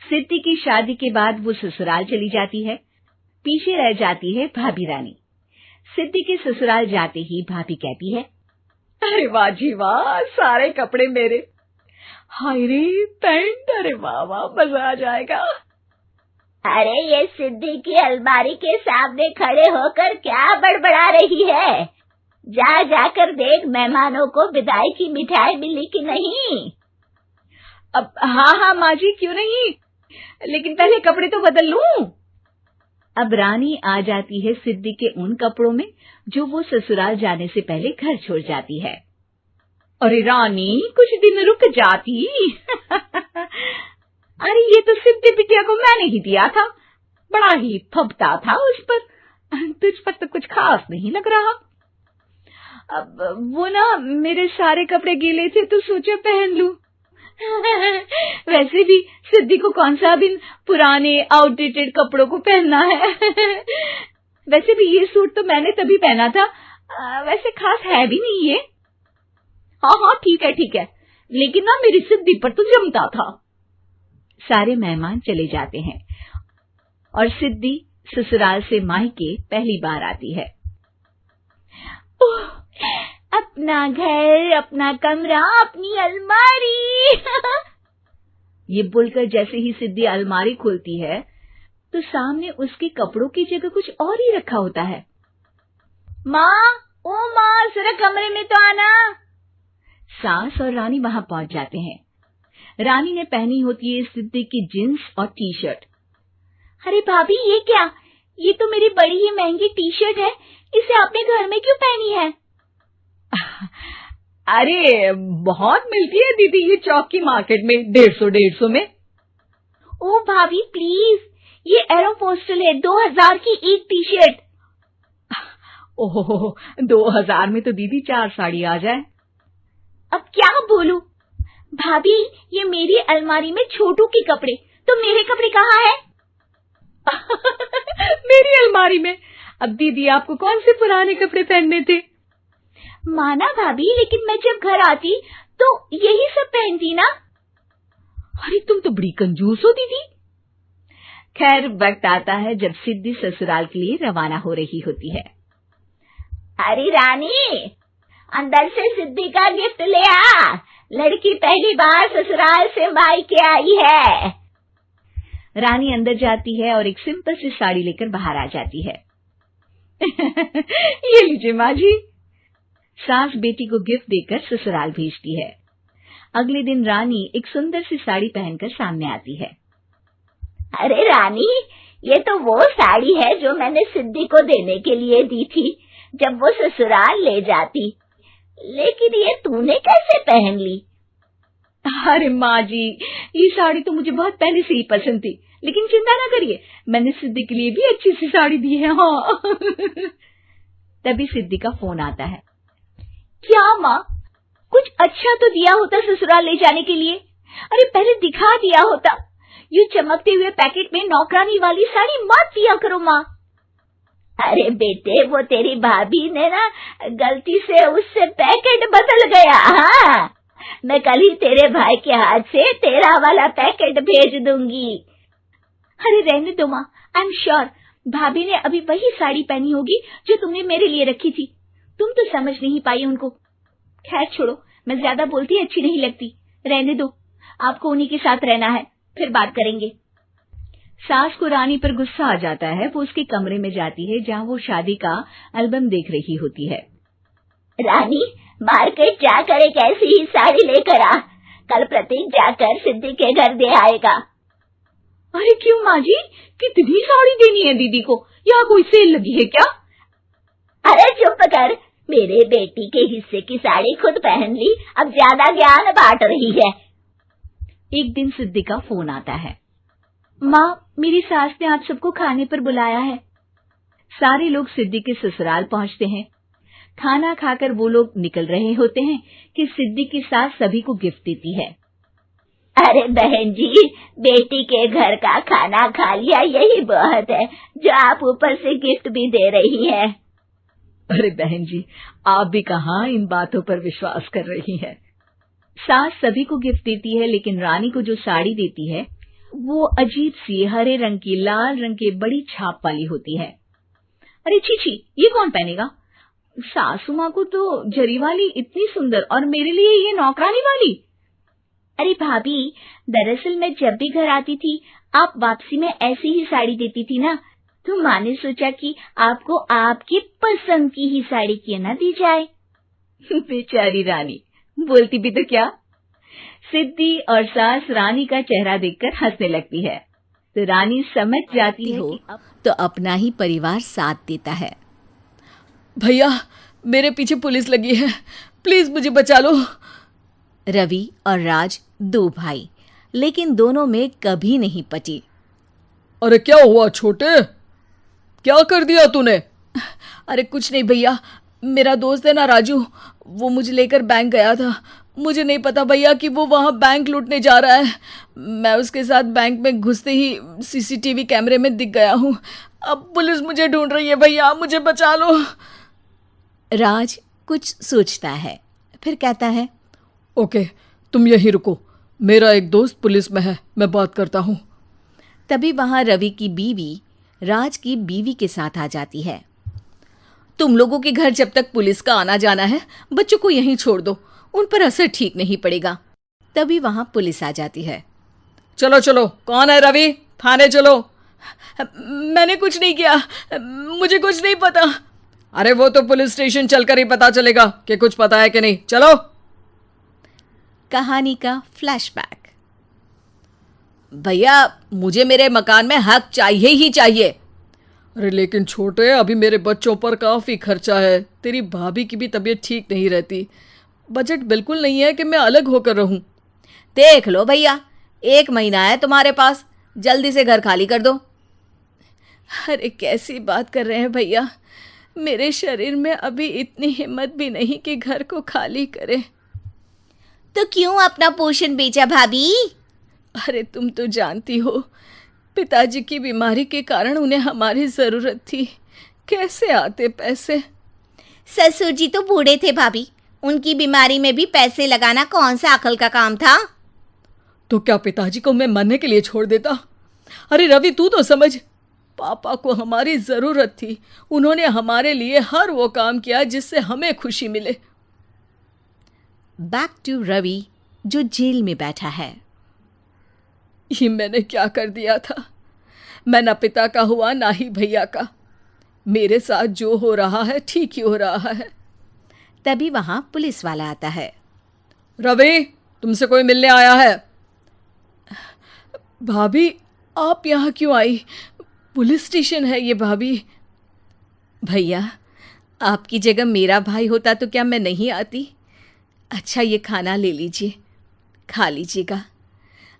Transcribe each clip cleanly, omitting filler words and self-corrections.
सिद्धि की शादी के बाद वो ससुराल चली जाती है। पीछे रह जाती है भाभी रानी। सिद्धि के ससुराल जाते ही भाभी कहती है, अरे वाह जी वाह, सारे कपड़े मेरे। हाय रे पैंट, अरे वाह वाह, मजा आ जाएगा। अरे ये सिद्धि की अलमारी के सामने खड़े होकर क्या बड़बड़ा रही है? जा जाकर देख मेहमानों को विदाई की मिठाई मिली कि नहीं। अब हाँ माँ जी, क्यों नहीं, लेकिन पहले कपड़े तो बदल लूं। अब रानी आ जाती है सिद्धि के उन कपड़ों में जो वो ससुराल जाने से पहले घर छोड़ जाती है। अरे रानी, कुछ दिन रुक जाती। अरे ये तो सिद्धि बिटिया को मैंने ही दिया था, बड़ा ही फबता था उस पर, तुझ पर तो कुछ खास नहीं लग रहा। अब वो ना मेरे सारे कपड़े गीले थे तो सोचा पहन लूं। वैसे भी सिद्धि को कौन सा भी पुराने आउटडेटेड कपड़ों को पहनना है। वैसे भी ये सूट तो मैंने तभी पहना था, वैसे खास है भी नहीं ये। हाँ ठीक है, लेकिन ना मेरी सिद्धि पर तो जमता था। सारे मेहमान चले जाते हैं और सिद्धि ससुराल से मायके पहली बार आती है। अपना घर, अपना कमरा, अपनी अलमारी। ये बोलकर जैसे ही सिद्धि अलमारी खोलती है तो सामने उसके कपड़ों की जगह कुछ और ही रखा होता है। माँ, ओ माँ, जरा कमरे में तो आना। सास और रानी वहां पहुंच जाते हैं। रानी ने पहनी होती है सिद्धि की जींस और टी शर्ट। अरे भाभी, ये क्या? ये तो मेरी बड़ी ही महंगी टी शर्ट है, इसे आपने घर में क्यों पहनी है? अरे बहुत मिलती है दीदी ये चौक की मार्केट में, 150 में। ओ भाभी प्लीज, ये एरोपोस्टल है, 2000 की एक टी शर्ट। ओहो, 2000 में तो दीदी 4 साड़ी आ जाए। अब क्या बोलूं? भाभी, ये मेरी अलमारी में छोटू के कपड़े, तो मेरे कपड़े कहाँ हैं? मेरी अलमारी में? अब दीदी आपको कौन से पुराने कपड़े पहनने थे? माना भाभी, लेकिन मैं जब घर आती तो यही सब पहनती ना। अरे तुम तो बड़ी कंजूस हो दीदी। खैर, वक्त आता है जब सिद्धि ससुराल के लिए रवाना हो रही होती है। अरे रानी, अंदर से सिद्धि का गिफ्ट ले आ, लड़की पहली बार ससुराल से मायके आई है। रानी अंदर जाती है और एक सिंपल सी साड़ी लेकर बाहर आ जाती है। ये लीजिए माँ जी। सास बेटी को गिफ्ट देकर ससुराल भेजती है। अगले दिन रानी एक सुंदर सी साड़ी पहनकर सामने आती है। अरे रानी, ये तो वो साड़ी है जो मैंने सिद्धि को देने के लिए दी थी जब वो ससुराल ले जाती, लेकिन ये तूने कैसे पहन ली? अरे माँ जी, ये साड़ी तो मुझे बहुत पहले से ही पसंद थी, लेकिन चिंता ना करिए, मैंने सिद्धि के लिए भी अच्छी सी साड़ी दी है। हाँ। तभी सिद्धि का फोन आता है। क्या माँ, कुछ अच्छा तो दिया होता ससुराल ले जाने के लिए। अरे पहले दिखा दिया होता। ये चमकते हुए पैकेट में नौकरानी वाली साड़ी मत दिया करो माँ। अरे बेटे, वो तेरी भाभी ने ना गलती से उससे पैकेट बदल गया। हाँ, मैं कल ही तेरे भाई के हाथ से तेरा वाला पैकेट भेज दूंगी। अरे रहने दो माँ, आई एम श्योर भाभी ने अभी वही साड़ी पहनी होगी जो तुमने मेरे लिए रखी थी। तुम तो समझ नहीं पाई उनको। खैर छोड़ो, मैं ज्यादा बोलती अच्छी नहीं लगती, रहने दो, आपको उन्हीं के साथ रहना है, फिर बात करेंगे। सास को रानी पर गुस्सा आ जाता है। वो उसके कमरे में जाती है जहाँ वो शादी का एल्बम देख रही होती है। रानी, मार्केट जाकर एक ऐसी ही साड़ी लेकर आ, कल प्रतीक जाकर सिद्धि के घर दे आएगा। अरे क्यों माँ जी, कितनी साड़ी देनी है दीदी को? यहाँ कोई सेल लगी है क्या? अरे चुप कर, मेरे बेटी के हिस्से की साड़ी खुद पहन ली, अब ज्यादा ज्ञान बांट रही है। एक दिन सिद्धि का फोन आता है। माँ, मेरी सास ने आप सबको खाने पर बुलाया है। सारे लोग सिद्धि के ससुराल पहुँचते हैं। खाना खाकर वो लोग निकल रहे होते हैं कि सिद्धि की सास सभी को गिफ्ट देती है। अरे बहन जी, बेटी के घर का खाना खा लिया, यही बहुत है जो आप ऊपर से गिफ्ट भी दे रही है। अरे बहन जी, आप भी कहाँ इन बातों पर विश्वास कर रही हैं। सास सभी को गिफ्ट देती है, लेकिन रानी को जो साड़ी देती है वो अजीब सी हरे रंग की लाल रंग के बड़ी छाप वाली होती है। अरे छी छी, ये कौन पहनेगा? सासू माँ को तो जरी वाली इतनी सुंदर, और मेरे लिए ये नौकरानी वाली। अरे भाभी, दरअसल मैं जब भी घर आती थी आप वापसी में ऐसी ही साड़ी देती थी ना, तो माँ ने सोचा कि आपको आपकी पसंद की ही साड़ी क्यों ना दी जाए। बेचारी रानी, बोलती भी तो क्या। सिद्धि और सास रानी का चेहरा देखकर हंसने लगती है, तो रानी समझ जाती हो तो अपना ही परिवार साथ देता है। भैया, मेरे पीछे पुलिस लगी है, प्लीज मुझे बचा लो। रवि और राज दो भाई, लेकिन दोनों में कभी नहीं पटी। अरे क्या हुआ छोटे, क्या कर दिया तूने? अरे कुछ नहीं भैया, मेरा दोस्त है ना राजू, वो मुझे लेकर बैंक गया था। मुझे नहीं पता भैया कि वो वहाँ बैंक लूटने जा रहा है। मैं उसके साथ बैंक में घुसते ही सीसीटीवी कैमरे में दिख गया हूँ। अब पुलिस मुझे ढूंढ रही है भैया, मुझे बचा लो। राज कुछ सोचता है, फिर कहता है, ओके, तुम यहीं रुको, मेरा एक दोस्त पुलिस में है, मैं बात करता हूँ। तभी वहां रवि की बीवी राज की बीवी के साथ आ जाती है। तुम लोगों के घर जब तक पुलिस का आना जाना है, बच्चों को यहीं छोड़ दो, उन पर असर ठीक नहीं पड़ेगा। तभी वहां पुलिस आ जाती है। चलो चलो, कौन है रवि, थाने चलो। मैंने कुछ नहीं किया, मुझे कुछ नहीं पता। अरे वो तो पुलिस स्टेशन चलकर ही पता चलेगा कि कुछ पता है कि नहीं, चलो। कहानी का फ्लैशबैक। भैया, मुझे मेरे मकान में हक चाहिए ही चाहिए। अरे लेकिन छोटे, अभी मेरे बच्चों पर काफ़ी खर्चा है, तेरी भाभी की भी तबीयत ठीक नहीं रहती, बजट बिल्कुल नहीं है कि मैं अलग होकर रहूं। देख लो भैया, 1 महीना है तुम्हारे पास, जल्दी से घर खाली कर दो। अरे कैसी बात कर रहे हैं भैया, मेरे शरीर में अभी इतनी हिम्मत भी नहीं कि घर को खाली करे। तो क्यों अपना पोषण बेचा भाभी? अरे तुम तो जानती हो, पिताजी की बीमारी के कारण उन्हें हमारी जरूरत थी, कैसे आते पैसे। ससुर जी तो बूढ़े थे भाभी, उनकी बीमारी में भी पैसे लगाना कौन सा अकल का काम था? तो क्या पिताजी को मैं मरने के लिए छोड़ देता? अरे रवि, तू तो समझ, पापा को हमारी जरूरत थी, उन्होंने हमारे लिए हर वो काम किया जिससे हमें खुशी मिले। बैक टू रवि, जो जेल में बैठा है। ये मैंने क्या कर दिया था? मैं ना पिता का हुआ ना ही भैया का। मेरे साथ जो हो रहा है ठीक ही हो रहा है। तभी वहां पुलिस वाला आता है। रवि, तुमसे कोई मिलने आया है। भाभी, आप यहाँ क्यों आई? पुलिस स्टेशन है ये भाभी। भैया, आपकी जगह मेरा भाई होता तो क्या मैं नहीं आती? अच्छा, ये खाना ले लीजिए, खा लीजिएगा।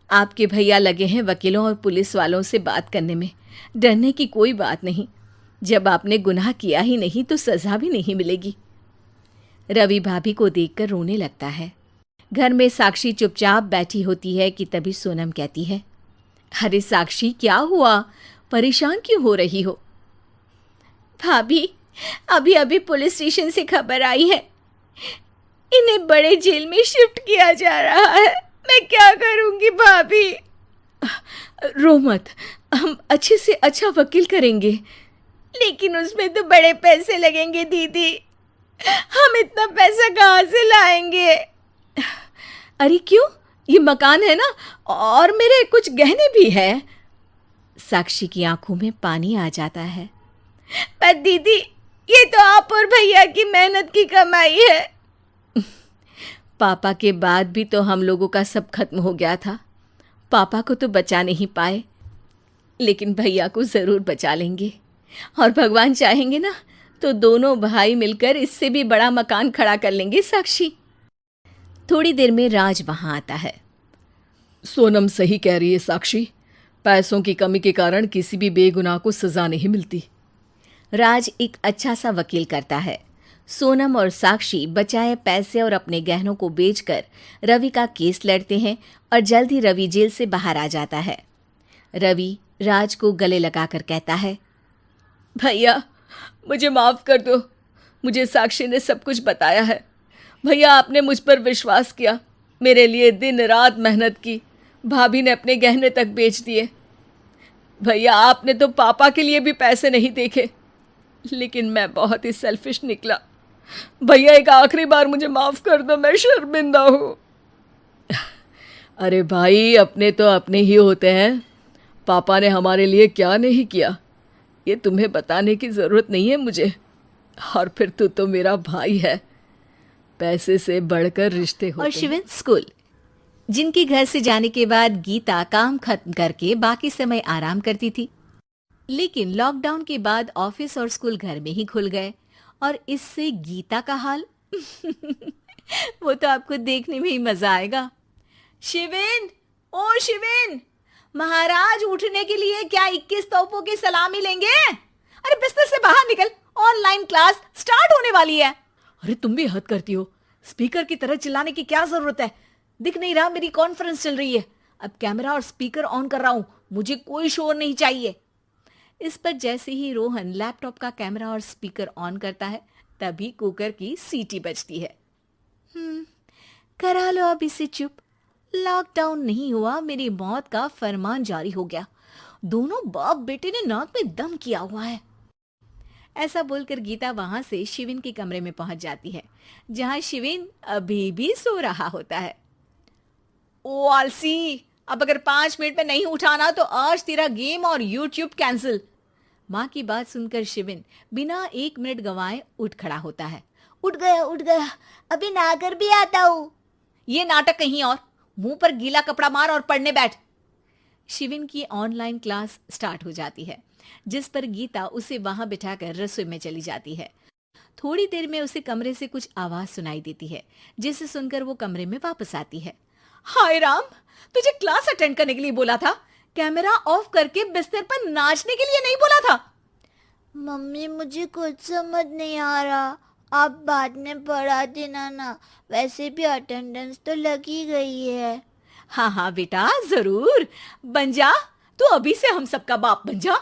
आपके भैया लगे हैं वकीलों और पुलिस वालों से बात करने में, डरने की कोई बात नहीं। जब आपने गुनाह किया ही नहीं तो सज़ा भी नहीं मिलेगी। रवि भाभी को देखकर रोने लगता है। घर में साक्षी चुपचाप बैठी होती है कि तभी सोनम कहती है, अरे साक्षी, क्या हुआ, परेशान क्यों हो रही हो? भाभी, अभी अभी पुलिस स्टेशन से खबर आई है, इन्हें बड़े जेल में शिफ्ट किया जा रहा है। मैं क्या करूंगी भाभी? रो मत, हम अच्छे से अच्छा वकील करेंगे। लेकिन उसमें तो बड़े पैसे लगेंगे दीदी, हम इतना पैसा कहाँ से लाएंगे? अरे क्यों, ये मकान है ना, और मेरे कुछ गहने भी है। साक्षी की आंखों में पानी आ जाता है। पर दीदी, ये तो आप और भैया की मेहनत की कमाई है। पापा के बाद भी तो हम लोगों का सब खत्म हो गया था। पापा को तो बचा नहीं पाए, लेकिन भैया को जरूर बचा लेंगे, और भगवान चाहेंगे ना तो दोनों भाई मिलकर इससे भी बड़ा मकान खड़ा कर लेंगे। साक्षी। थोड़ी देर में राज वहां आता है। सोनम सही कह रही है साक्षी, पैसों की कमी के कारण किसी भी बेगुनाह को सजा नहीं मिलती। राज एक अच्छा सा वकील करता है। सोनम और साक्षी बचाए पैसे और अपने गहनों को बेचकर रवि का केस लड़ते हैं और जल्द ही रवि जेल से बाहर आ जाता है। रवि राज को गले लगाकर कहता है, भैया मुझे माफ़ कर दो, मुझे साक्षी ने सब कुछ बताया है। भैया, आपने मुझ पर विश्वास किया, मेरे लिए दिन रात मेहनत की, भाभी ने अपने गहने तक बेच दिए। भैया आपने तो पापा के लिए भी पैसे नहीं देखे, लेकिन मैं बहुत ही सेल्फिश निकला। भैया एक आखिरी बार मुझे माफ़ कर दो, मैं शर्मिंदा हूँ। अरे भाई, अपने तो अपने ही होते हैं। पापा ने हमारे लिए क्या नहीं किया, ये तुम्हें बताने की ज़रूरत नहीं है मुझे। और फिर तू तो मेरा भाई है, पैसे से बढ़कर रिश्ते होते और शिविन स्कूल। जिनके घर से जाने के बाद गीता काम खत्म करके बाकी समय आराम करती थी, लेकिन लॉकडाउन के बाद ऑफिस और स्कूल घर में ही खुल गए और इससे गीता का हाल वो तो आपको देखने में ही मजा आएगा। शिविन, ओ शिविन, महाराज उठने के लिए क्या 21 तोपों की सलामी लेंगे? अरे बिस्तर से बाहर निकल, ऑनलाइन क्लास स्टार्ट होने वाली है। अरे तुम भी हद करती हो, स्पीकर की तरह चिल्लाने की क्या जरूरत है? दिख नहीं रहा मेरी कॉन्फ्रेंस चल रही है। अब कैमरा और स्पीकर ऑन कर रहा हूं, मुझे कोई शोर नहीं चाहिए। इस पर जैसे ही रोहन लैपटॉप का कैमरा और स्पीकर ऑन करता है, तभी कुकर की सीटी बजती है। करा लो अब इसे चुप। लॉकडाउन नहीं हुआ, मेरी मौत का फरमान जारी हो गया। दोनों बाप बेटे ने नाक में दम किया हुआ है। ऐसा बोलकर गीता वहां से शिविन के कमरे में पहुंच जाती है, जहां शिविन अभी भी सो रहा होता है। ओ आलसी, अब अगर 5 मिनट में नहीं उठाना तो आज तेरा गेम और यूट्यूब कैंसिल। माँ की बात सुनकर शिविन बिना 1 मिनट गंवाए उठ खड़ा होता है। उठ गया, अभी नहाकर भी आता हूँ। ये नाटक कहीं और, मुंह पर गीला कपड़ा मार और पढ़ने बैठ। शिविन की ऑनलाइन क्लास स्टार्ट हो जाती है, जिस पर गीता उसे वहां बिठाकर रसोई में चली जाती है। थोड़ी देर में उसे कमरे से कुछ आवाज सुनाई देती है, जिसे सुनकर वो कमरे में वापस आती है। हाय राम, तुझे क्लास अटेंड करने के लिए बोला था, कैमरा ऑफ करके बिस्तर पर नाचने के लिए नहीं बोला था। मम्मी मुझे कुछ समझ नहीं आ रहा, आप बाद में पढ़ा देना ना, वैसे भी अटेंडेंस तो लगी गई है। हाँ हाँ बेटा, जरूर बन जा, तू अभी से हम सबका बाप बन जा।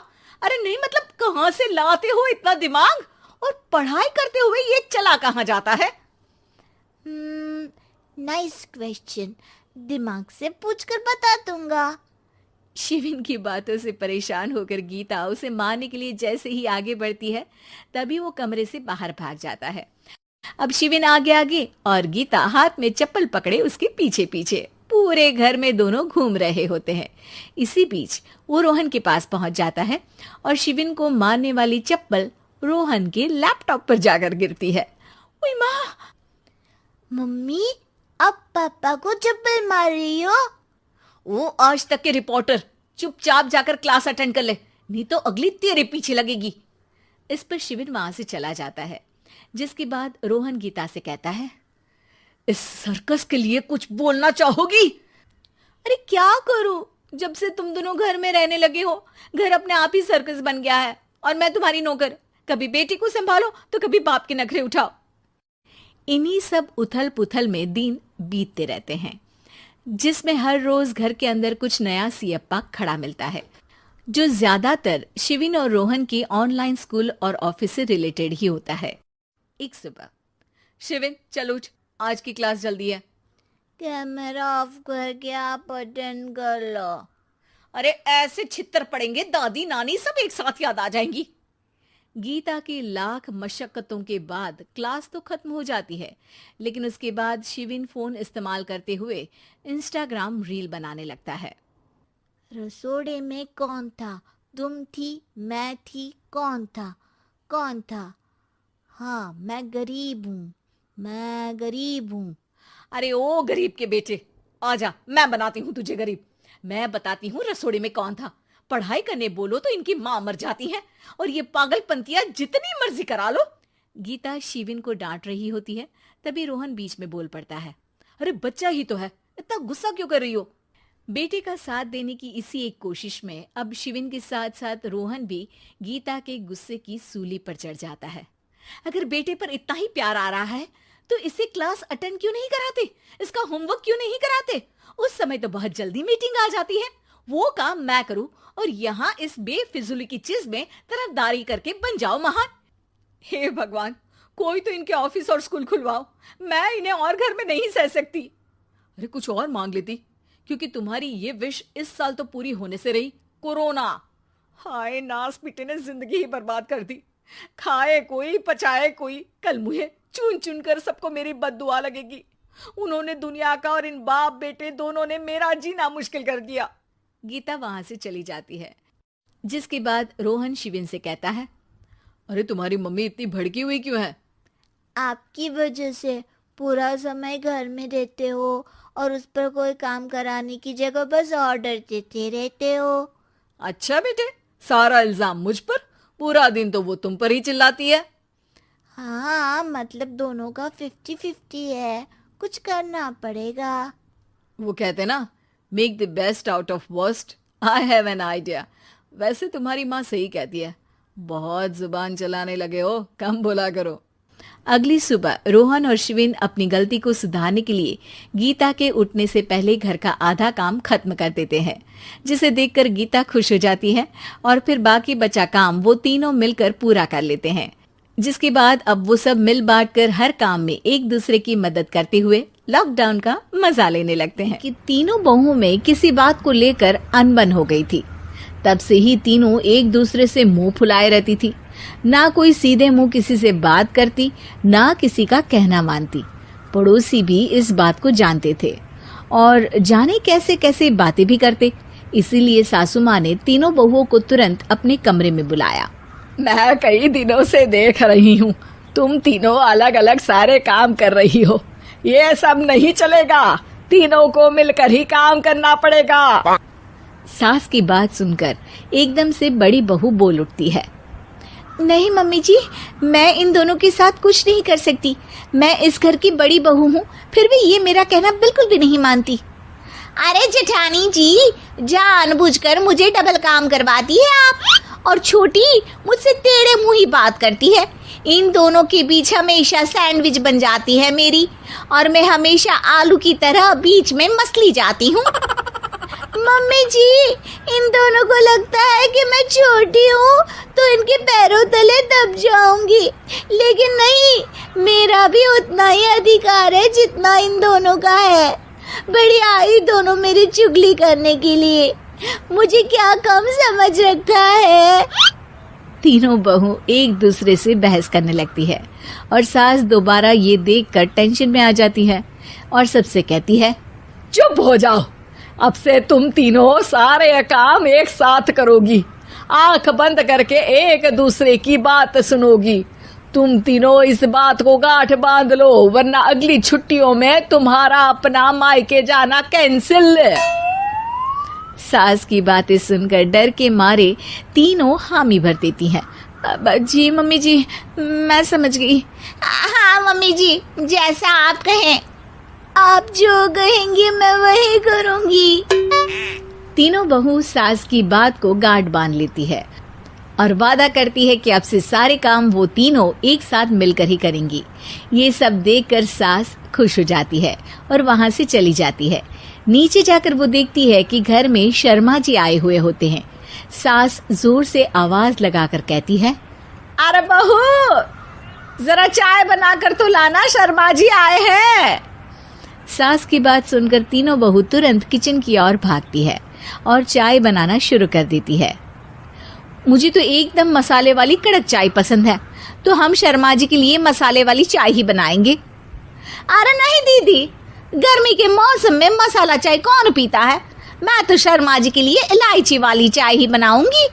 अरे नहीं मतलब कहाँ से लाते हो इतना दिमाग, और पढ़ाई करते हुए ये चला कहाँ जाता है? नाइस क्वेश्चन, दिमाग से पूछकर बता दूंगा। शिविन की बातों से परेशान होकर गीता उसे मारने के लिए जैसे ही आगे बढ़ती है, तभी वो कमरे से बाहर भाग जाता है। अब शिविन आगे आगे और गीता हाथ में चप्पल पकड़े उसके पीछे पीछे पूरे घर में दोनों घूम रहे होते हैं। इसी बीच वो रोहन के पास पहुंच जाता है और शिविन को मारने वाली चप्पल रोहन के लैपटॉप पर जाकर गिरती है। ओए माँ! मम्मी, अब पापा को चप्पल मार रही हो? वो आज तक के रिपोर्टर, चुपचाप जाकर क्लास अटेंड कर ले, नहीं तो अगली तेरे पीछे लगेगी। इस पर शिविन वहां से चला जाता है, जिसके बाद रोहन गीता से कहता है, इस सर्कस के लिए कुछ बोलना चाहोगी? अरे क्या करूं, जब से तुम दोनों घर में रहने लगे हो, घर अपने आप ही सर्कस बन गया है और मैं तुम्हारी नौकर। कभी बेटी को संभालो तो कभी बाप के नखरे उठाओ। इन्हीं सब उथल पुथल में दिन बीतते रहते हैं, जिसमें हर रोज घर के अंदर कुछ नया सियप्पा खड़ा मिलता है, जो ज्यादातर शिविन और रोहन के ऑनलाइन स्कूल और ऑफिस से रिलेटेड ही होता है। एक सुबह, शिविन चल उठ, आज की क्लास जल्दी है। कैमरा ऑफ करके आप अटेंड कर लो। अरे ऐसे छित्तर पड़ेंगे, दादी नानी सब एक साथ याद आ जाएंगी। गीता की लाख मशक्कतों के बाद क्लास तो खत्म हो जाती है, लेकिन उसके बाद शिविन फोन इस्तेमाल करते हुए इंस्टाग्राम रील बनाने लगता है। रसोड़े में कौन था? तुम थी, मैं थी, कौन था? कौन था? हाँ, मैं गरीब हूँ। अरे ओ गरीब के बेटे, आजा, मैं बनाती हूँ तुझे गरीब। मैं बताती हूँ रसोड़े में कौन था। पढ़ाई करने बोलो तो इनकी माँ मर जाती है, और ये पागलपंतियां जितनी मर्जी करा लो। गीता शिविन को डांट रही होती है, तभी रोहन बीच में बोल पड़ता है। अरे बच्चा ही तो है, इतना गुस्सा क्यों कर रही हो? बेटे का साथ देने की इसी एक कोशिश में अब शिविन के साथ साथ रोहन भी गीता के गुस्से की सूली पर चढ़ जाता है। अगर बेटे पर इतना ही प्यार आ रहा है तो इसे क्लास अटेंड क्यों नहीं कराते, इसका होमवर्क क्यों नहीं कराते? उस समय तो बहुत जल्दी मीटिंग आ जाती है, वो काम मैं करूं और यहाँ इस बेफिजुली की चीज में तरफदारी करके बन जाओ महान। हे भगवान, कोई तो इनके ऑफिस और स्कूल खुलवाओ, मैं इन्हें और घर में नहीं सह सकती। अरे कुछ और मांग लेती, क्योंकि तुम्हारी ये विश इस साल तो पूरी होने से रही, कोरोना। हाय, नास बेटे ने जिंदगी ही बर्बाद कर दी। खाए कोई पचाए कोई, कल मुझे चुन चुन कर सबको मेरी बद्दुआ लगेगी। उन्होंने दुनिया का और इन बाप बेटे दोनों ने मेरा जीना मुश्किल कर दिया। गीता वहां से चली जाती है, जिसके बाद रोहन शिविन से कहता है, अरे तुम्हारी मम्मी इतनी भड़की हुई क्यों है? आपकी वजह से पूरा समय घर में रहते हो और उस पर कोई काम कराने की जगह बस ऑर्डर देते रहते हो। अच्छा बेटे, सारा इल्जाम मुझ पर? पूरा दिन तो वो तुम पर ही चिल्लाती है। हाँ, मतलब दोनों का 50-50 है, कुछ करना पड़ेगा। वो कहते ना, make the best out of worst. I have an idea. वैसे तुम्हारी माँ सही कहती है, बहुत जुबान चलाने लगे हो, कम बोला करो। अगली सुबह रोहन और शिविन अपनी गलती को सुधारने के लिए गीता के उठने से पहले घर का आधा काम खत्म कर देते हैं, जिसे देखकर गीता खुश हो जाती है और फिर बाकी बचा काम वो तीनों मिलकर पूरा कर लेते हैं। जिसके बाद अब वो सब मिल बांट कर हर काम में एक दूसरे की मदद करते हुए लॉकडाउन का मजा लेने लगते हैं। कि तीनों बहुओं में किसी बात को लेकर अनबन हो गई थी। तब से ही तीनों एक दूसरे से मुंह फुलाए रहती थी। ना कोई सीधे मुंह किसी से बात करती, ना किसी का कहना मानती। पड़ोसी भी इस बात को जानते थे और जाने कैसे कैसे बातें भी करते। इसीलिए सासू माँ ने तीनों बहुओं को तुरंत अपने कमरे में बुलाया। मैं कई दिनों से देख रही हूँ, तुम तीनों अलग अलग सारे काम कर रही हो। ये सब नहीं चलेगा, तीनों को मिलकर ही काम करना पड़ेगा। सास की बात सुनकर एकदम से बड़ी बहू बोल उठती है, नहीं मम्मी जी, मैं इन दोनों के साथ कुछ नहीं कर सकती। मैं इस घर की बड़ी बहू हूँ, फिर भी ये मेरा कहना बिल्कुल भी नहीं मानती। अरे जेठानी जी, जानबूझकर मुझे डबल काम करवाती है आप, और छोटी मुझसे टेढ़े मुंह ही बात करती है। इन दोनों के बीच हमेशा सैंडविच बन जाती है मेरी, और मैं हमेशा आलू की तरह बीच में मसली जाती हूँ। मम्मी जी, इन दोनों को लगता है कि मैं छोटी हूँ तो इनके पैरों तले दब जाऊंगी, लेकिन नहीं, मेरा भी उतना ही अधिकार है जितना इन दोनों का है। बड़ी आई दोनों मेरी चुगली करने के लिए, मुझे क्या कम समझ रखा है। तीनों बहू एक दूसरे से बहस करने लगती है और सास दोबारा ये देखकर टेंशन में आ जाती है और सबसे कहती है, चुप हो जाओ, अब से तुम तीनों सारे काम एक साथ करोगी, आंख बंद करके एक दूसरे की बात सुनोगी। तुम तीनों इस बात को गांठ बांध लो, वरना अगली छुट्टियों में तुम्हारा अपना मायके जाना कैंसिल। सास की बातें सुनकर डर के मारे तीनों हामी भर देती हैं। जी मम्मी जी, मैं समझ गई। हाँ मम्मी जी, जैसा आप कहें, आप जो कहेंगी मैं वही करूंगी। तीनों बहू सास की बात को गांठ बांध लेती है और वादा करती है कि अब से सारे काम वो तीनों एक साथ मिलकर ही करेंगी। ये सब देखकर सास खुश हो जाती है और वहां से चली जाती है। नीचे जाकर वो देखती है कि घर में शर्मा जी आए हुए होते हैं। सास जोर से आवाज लगाकर कहती है, अरे बहू, जरा चाय बनाकर तो लाना, शर्मा जी आए हैं। सास की बात सुनकर तीनों बहू तुरंत किचन की ओर भागती है और चाय बनाना शुरू कर देती है। मुझे तो एकदम मसाले वाली कड़क चाय पसंद है, तो हम शर्मा जी के लिए मसाले वाली चाय ही बनाएंगे। अरे नहीं दीदी, गर्मी के मौसम में मसाला चाय कौन पीता है? मैं तो शर्मा जी के लिए इलायची वाली चाय ही बनाऊंगी।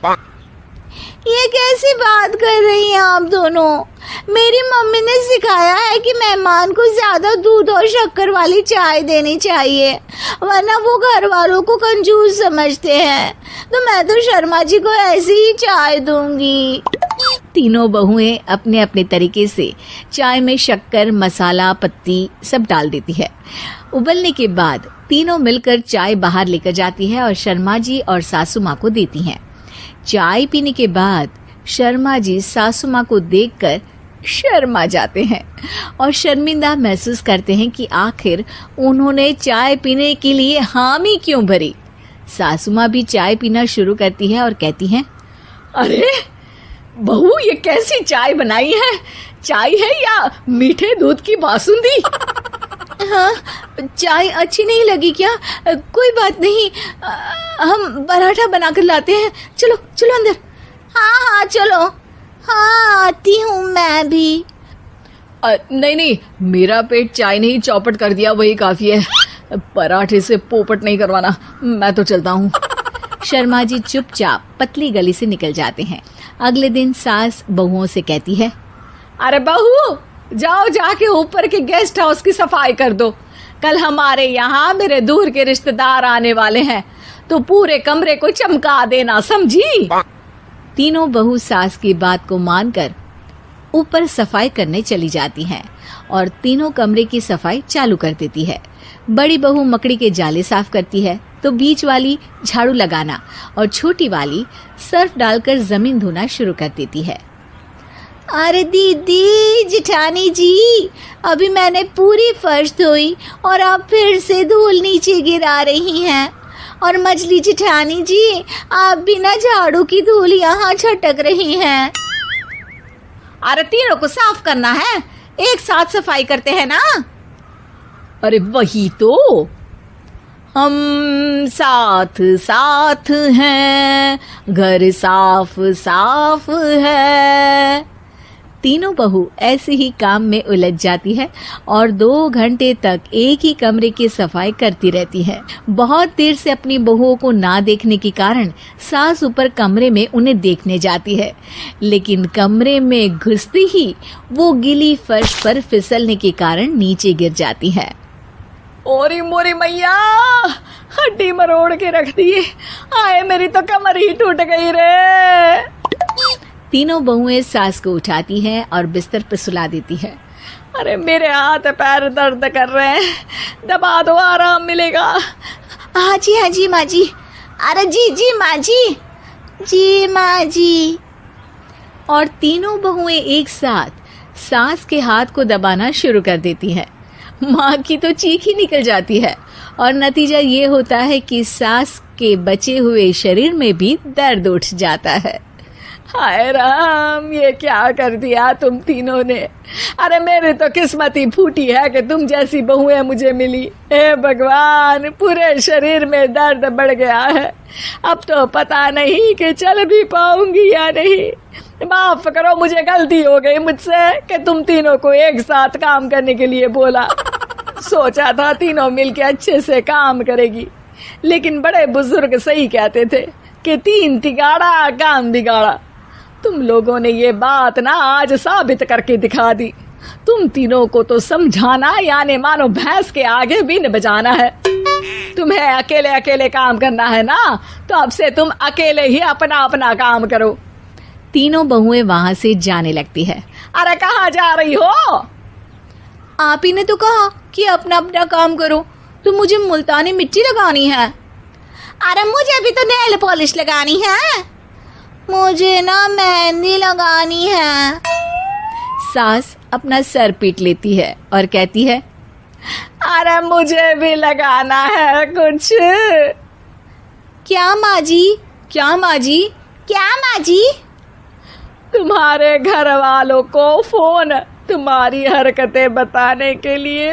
ये कैसी बात कर रही हैं आप दोनों? मेरी मम्मी ने सिखाया है कि मेहमान को ज्यादा दूध और शक्कर वाली चाय देनी चाहिए, वरना वो घर वालों को कंजूस समझते हैं। तो मैं तो शर्मा जी को ऐसी ही चाय दूंगी। तीनों बहुएं अपने अपने तरीके से चाय में शक्कर, मसाला, पत्ती सब डाल देती है। उबलने के बाद तीनों मिलकर चाय बाहर लेकर जाती है और शर्मा जी और सासू माँ को देती हैं। चाय पीने के बाद शर्मा जी सासू माँ को देखकर शर्मा जाते हैं और शर्मिंदा महसूस करते हैं कि आखिर उन्होंने चाय पीने के लिए हामी क्यों भरी। सासू माँ भी चाय पीना शुरू करती है और कहती हैं, अरे बहू, ये कैसी चाय बनाई है? चाय है या मीठे दूध की बासुंदी? हाँ, चाय अच्छी नहीं लगी क्या? कोई बात नहीं, हम पराठा बनाकर लाते हैं। चलो चलो अंदर। हाँ हाँ चलो। हाँ आती हूँ मैं भी। नहीं नहीं, मेरा पेट चाय नहीं चौपट कर दिया वही काफी है, पराठे से पोपट नहीं करवाना, मैं तो चलता हूँ। शर्मा जी चुपचाप पतली गली से निकल जाते हैं। अगले दिन सास बहुओं से कहती है, अरे बहू, जाओ जाके ऊपर के गेस्ट हाउस की सफाई कर दो, कल हमारे यहाँ मेरे दूर के रिश्तेदार आने वाले हैं, तो पूरे कमरे को चमका देना, समझी? तीनों बहू सास की बात को मानकर ऊपर सफाई करने चली जाती हैं और तीनों कमरे की सफाई चालू कर देती है। बड़ी बहू मकड़ी के जाले साफ करती है तो बीच वाली झाड़ू लगाना और छोटी वाली सर्फ डालकर जमीन धोना शुरू कर देती है। अरे दीदी जेठानी जी, अभी मैंने पूरी फर्श धोई और आप फिर से धूल नीचे गिरा रही हैं। और मछली जेठानी जी, आप बिना झाड़ू की धूल यहाँ छटक रही हैं। अरे तीनों को साफ करना है, एक साथ सफाई करते हैं ना। अरे वही तो, हम साथ साथ हैं, घर साफ साफ है। तीनों बहू ऐसे ही काम में उलझ जाती है और 2 घंटे तक एक ही कमरे की सफाई करती रहती है। बहुत देर से अपनी बहुओं को ना देखने के कारण सास ऊपर कमरे में उन्हें देखने जाती है, लेकिन कमरे में घुसती ही वो गीली फर्श पर फिसलने के कारण नीचे गिर जाती है। ओरी मोरी मैया, हड्डी मरोड़ के रख दी, आए मेरी तो कमर ही टूट गई रे। तीनों बहुएं सास को उठाती हैं और बिस्तर पर सुला देती है। अरे मेरे हाथ पैर दर्द कर रहे हैं, दबा दो, आराम मिलेगा। हाँ जी माँ जी। अरे जी माँ जी, जी माँ जी। और तीनों बहुएं एक साथ सास के हाथ को दबाना शुरू कर देती हैं। माँ की तो चीख ही निकल जाती है और नतीजा ये होता है कि सास के बचे हुए शरीर में भी दर्द उठ जाता है। हाय राम, ये क्या कर दिया तुम तीनों ने। अरे मेरी तो किस्मत ही फूटी है कि तुम जैसी बहुएं मुझे मिली। हे भगवान, पूरे शरीर में दर्द बढ़ गया है, अब तो पता नहीं कि चल भी पाऊंगी या नहीं। माफ करो, मुझे गलती हो गई मुझसे कि तुम तीनों को एक साथ काम करने के लिए बोला। सोचा था तीनों मिलके अच्छे से काम करेगी, लेकिन बड़े बुजुर्ग सही कहते थे कि 3 तिगाड़ा काम बिगाड़ा। तुम लोगों ने ये बात ना आज साबित करके दिखा दी। तुम तीनों को तो समझाना यानी मानो भैंस के आगे बीन बजाना है। तुम्हें अकेले अकेले काम करना है ना, तो अब से तुम अकेले ही अपना अपना काम करो। तीनों बहुएं वहां से जाने लगती है। अरे कहाँ जा रही हो? आप ही ने तो कहा कि अपना अपना काम करो, तो मुझे मुल्तानी मिट्टी लगानी है। अरे मुझे भी तो नेल पॉलिश लगानी है, मुझे ना मेहंदी लगानी है। सास अपना सर पीट लेती है और कहती है, अरे मुझे भी लगाना है कुछ। क्या माँ जी? क्या माँ जी? क्या माँ जी? तुम्हारे घर वालों को फोन तुम्हारी हरकतें बताने के लिए।